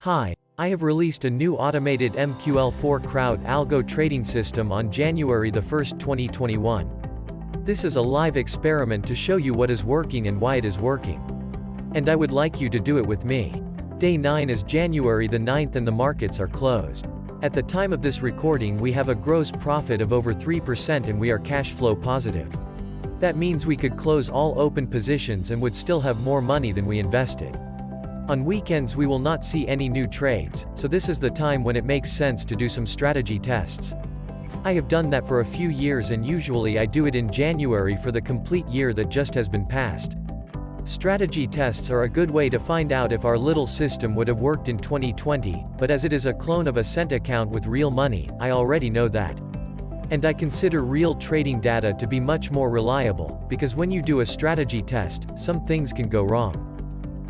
Hi, I have released a new automated MQL4 crowd algo trading system on January 1, 2021. This is a live experiment to show you what is working and why it is working. And I would like you to do it with me. Day 9 is January the 9th and the markets are closed. At the time of this recording we have a gross profit of over 3% and we are cash flow positive. That means we could close all open positions and would still have more money than we invested. On weekends we will not see any new trades, so this is the time when it makes sense to do some strategy tests. I have done that for a few years and usually I do it in January for the complete year that just has been passed. Strategy tests are a good way to find out if our little system would have worked in 2020, but as it is a clone of a cent account with real money, I already know that. And I consider real trading data to be much more reliable, because when you do a strategy test, some things can go wrong.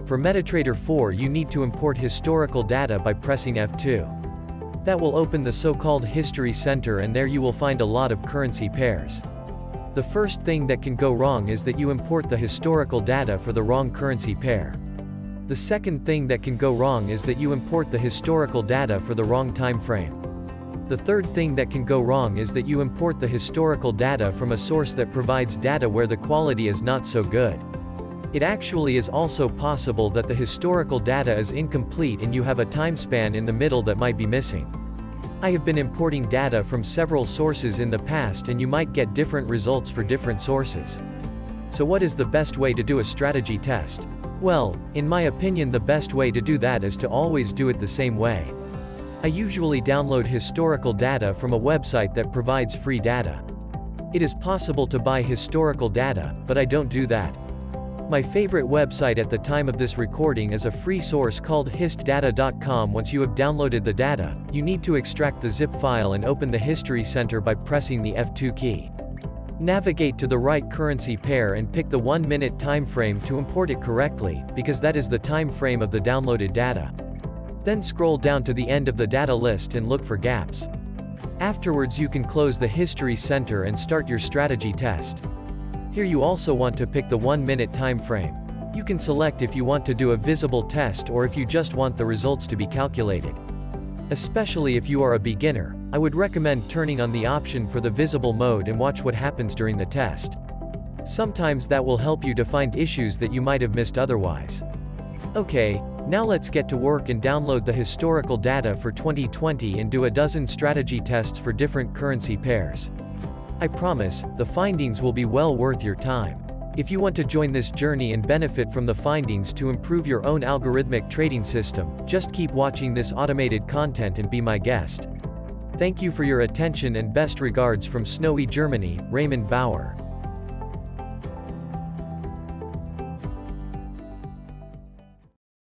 For MetaTrader 4 you need to import historical data by pressing F2. That will open the so-called History Center and there you will find a lot of currency pairs. The first thing that can go wrong is that you import the historical data for the wrong currency pair. The second thing that can go wrong is that you import the historical data for the wrong time frame. The third thing that can go wrong is that you import the historical data from a source that provides data where the quality is not so good. It actually is also possible that the historical data is incomplete and you have a time span in the middle that might be missing. I have been importing data from several sources in the past and you might get different results for different sources. So what is the best way to do a strategy test? Well, in my opinion the best way to do that is to always do it the same way. I usually download historical data from a website that provides free data. It is possible to buy historical data, but I don't do that. My favorite website at the time of this recording is a free source called histdata.com. Once you have downloaded the data, you need to extract the zip file and open the History Center by pressing the F2 key. Navigate to the right currency pair and pick the 1-minute time frame to import it correctly, because that is the time frame of the downloaded data. Then scroll down to the end of the data list and look for gaps. Afterwards you can close the History Center and start your strategy test. Here you also want to pick the 1-minute time frame. You can select if you want to do a visible test or if you just want the results to be calculated. Especially if you are a beginner, I would recommend turning on the option for the visible mode and watch what happens during the test. Sometimes that will help you to find issues that you might have missed otherwise. Okay, now let's get to work and download the historical data for 2020 and do a dozen strategy tests for different currency pairs. I promise, the findings will be well worth your time. If you want to join this journey and benefit from the findings to improve your own algorithmic trading system, just keep watching this automated content and be my guest. Thank you for your attention and best regards from snowy Germany, Raymond Bauer.